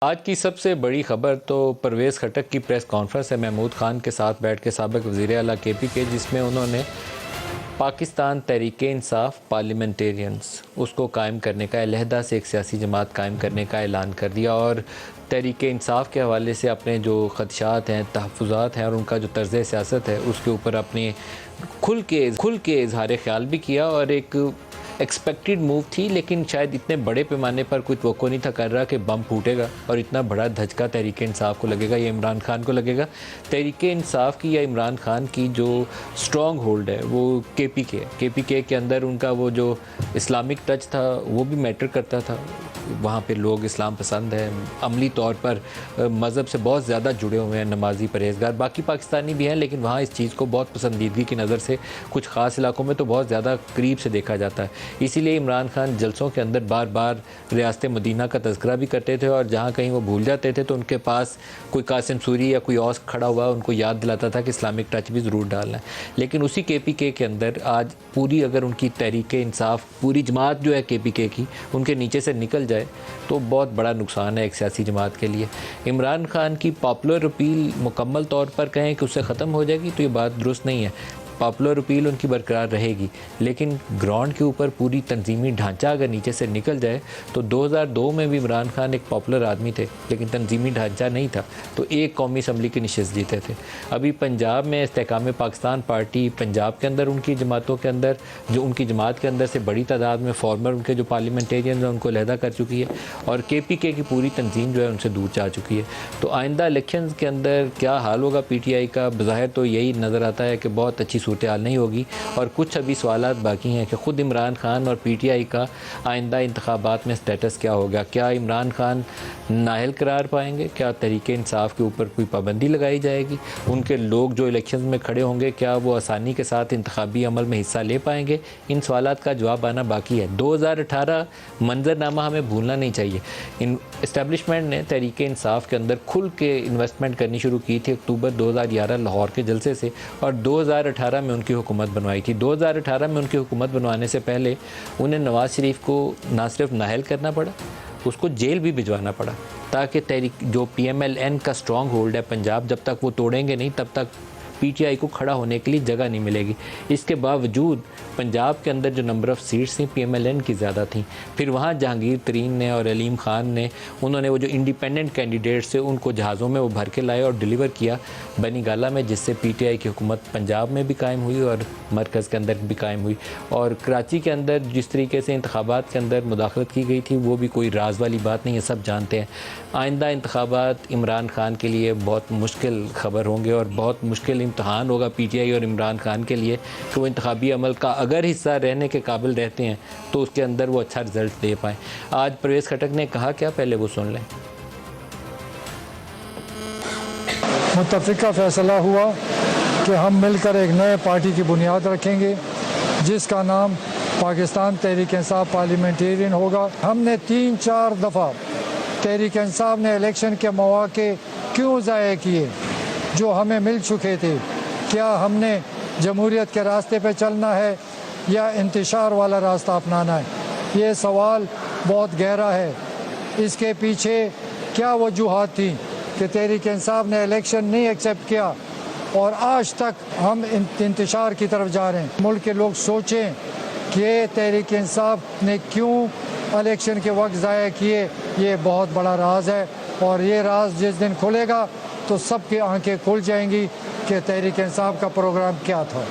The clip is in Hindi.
आज की सबसे बड़ी खबर तो परवेज़ खटक की प्रेस कॉन्फ्रेंस है महमूद खान के साथ बैठ के साबिक़ वज़ीर आला KP के, जिसमें उन्होंने पाकिस्तान तहरीक-ए-इंसाफ पार्लियामेंटेरियंस उसको कायम करने का, अलहदा से एक सियासी जमात कायम करने का ऐलान कर दिया और तहरीक-ए-इंसाफ के हवाले से अपने जो ख़दशात हैं, तहफ़्फ़ुज़ात हैं और उनका जो तर्ज़ सियासत है उसके ऊपर अपने खुल के इज़हार ख़याल भी किया। और एक एक्सपेक्टेड मूव थी, लेकिन शायद इतने बड़े पैमाने पर कोई तवक्को नहीं था कर रहा कि बम फूटेगा और इतना बड़ा धचका तहरीक-ए-इंसाफ को लगेगा या इमरान खान को लगेगा। तहरीक-ए-इंसाफ की या इमरान खान की जो स्ट्रॉन्ग होल्ड है वो KPK के अंदर उनका वो जो इस्लामिक टच था वो भी मैटर करता था। वहाँ पे लोग इस्लाम पसंद है, अमली तौर पर मज़हब से बहुत ज़्यादा जुड़े हुए हैं, नमाजी परहेज़गार, बाकी पाकिस्तानी भी हैं, लेकिन वहाँ इस चीज़ को बहुत पसंदीदगी की नज़र से कुछ ख़ास इलाकों में तो बहुत ज़्यादा करीब से देखा जाता है। इसीलिए इमरान खान जलसों के अंदर बार बार रियासत मदीना का तज़किरा भी करते थे और जहाँ कहीं वो भूल जाते थे तो उनके पास कोई कासिम सूरी या कोई और खड़ा हुआ उनको याद दिलाता था कि इस्लामिक टच भी ज़रूर डालना है। लेकिन उसी KPK के अंदर आज पूरी अगर उनकी तहरीक-ए-इंसाफ पूरी जमात जो है KPK की उनके नीचे से निकल जाए तो बहुत बड़ा नुकसान है एक सियासी जमात के लिए। इमरान खान की पॉपुलर अपील मुकम्मल तौर पर कहें कि उससे ख़त्म हो जाएगी तो ये बात दुरुस्त नहीं है। पॉपुलर अपील उनकी बरकरार रहेगी, लेकिन ग्राउंड के ऊपर पूरी तंजीमी ढांचा अगर नीचे से निकल जाए तो 2002 में भी इमरान खान एक पॉपुलर आदमी थे, लेकिन तंजीमी ढांचा नहीं था तो एक कौमी असम्बली की नशिस्त जीते थे। अभी पंजाब में इस्तेहकाम पाकिस्तान पार्टी पंजाब के अंदर उनकी जमातों के अंदर जो उनकी जमात के अंदर से बड़ी तादाद में फॉर्मर उनके जो पार्लियामेंटेरियन हैं उनको अलहदा कर चुकी है और KPK की पूरी तंजीम जो है उनसे दूर जा चुकी है। तो आइंदा इलेक्शन के अंदर क्या हाल होगा PTI का, बज़ाहिर तो यही नज़र आता है कि बहुत अच्छी सूरत हाल नहीं होगी और कुछ अभी सवालात बाकी हैं कि ख़ुद इमरान खान और PTI का आइंदा इंतखाबात में स्टेटस क्या होगा। क्या इमरान खान नाअहल करार पाएंगे? क्या तहरीक-ए-इंसाफ के ऊपर कोई पाबंदी लगाई जाएगी? उनके लोग जो इलेक्शन में खड़े होंगे क्या वो आसानी के साथ इंतखाबी अमल में हिस्सा ले पाएंगे? इन सवालात का जवाब आना बाकी है। 2018 मंजरनामा हमें भूलना नहीं चाहिए। इन इस्टेब्लिशमेंट ने तहरीक-ए-इंसाफ के अंदर खुल के इन्वेस्टमेंट करनी शुरू की थी अक्टूबर 2011 लाहौर के जलसे से और 2018 में उनकी हुकूमत बनवाई थी। 2018 में उनकी हुकूमत बनवाने से पहले उन्हें नवाज़ शरीफ को ना सिर्फ नाअहल करना पड़ा, उसको जेल भी भिजवाना पड़ा ताकि तहरीक जो PMLN का स्ट्रॉन्ग होल्ड है पंजाब, जब तक वो तोड़ेंगे नहीं तब तक PTI को खड़ा होने के लिए जगह नहीं मिलेगी। इसके बावजूद पंजाब के अंदर जो नंबर ऑफ़ सीट्स थी PMLN की ज़्यादा थी। फिर वहाँ जहांगीर तरीन ने और अलीम ख़ान ने उन्होंने वो जो इंडिपेंडेंट कैंडिडेट्स थे उनको जहाज़ों में वो भर के लाए और डिलीवर किया बनी गाला में, जिससे PTI की हुकूमत पंजाब में भी कायम हुई और मरकज़ के अंदर भी कायम हुई। और कराची के अंदर जिस तरीके से इंतखाबात के अंदर मुदाखलत की गई थी वो भी कोई राज वाली बात नहीं है, सब जानते हैं। आइंदा इंतखाबात इमरान खान के लिए बहुत मुश्किल खबर होंगे और बहुत मुश्किल इम्तहान होगा PTI और इमरान खान के लिए कि वो इंतखाबी अमल का अगर हिस्सा रहने के काबिल रहते हैं तो उसके अंदर वो अच्छा रिजल्ट दे पाएँ। आज परवेज़ खटक ने कहा क्या, पहले वो सुन लें। मुत्तफ़िका फ़ैसला हुआ कि हम मिलकर एक नए पार्टी की बुनियाद रखेंगे जिसका नाम पाकिस्तान तहरीक-ए-इंसाफ पार्लियामेंटेरियन होगा। हमने 3-4 दफ़ा तहरीक-ए-इंसाफ ने इलेक्शन के मौके क्यों ज़ाया किए जो हमें मिल चुके थे? क्या हमने जमहूरियत के रास्ते पे चलना है या इंतशार वाला रास्ता अपनाना है? ये सवाल बहुत गहरा है। इसके पीछे क्या वजूहात थी कि तहरीक-ए-इंसाफ ने इलेक्शन नहीं एक्सेप्ट किया और आज तक हम इंतशार की तरफ जा रहे हैं? मुल्क के लोग सोचें कि तहरीक-ए-इंसाफ ने क्यों इलेक्शन के वक्त ज़ाया किए। ये बहुत बड़ा राज है और ये राज जिस दिन खुलेगा तो सबकी आंखें खुल जाएंगी कि तहरीक-ए-इंसाफ का प्रोग्राम क्या था।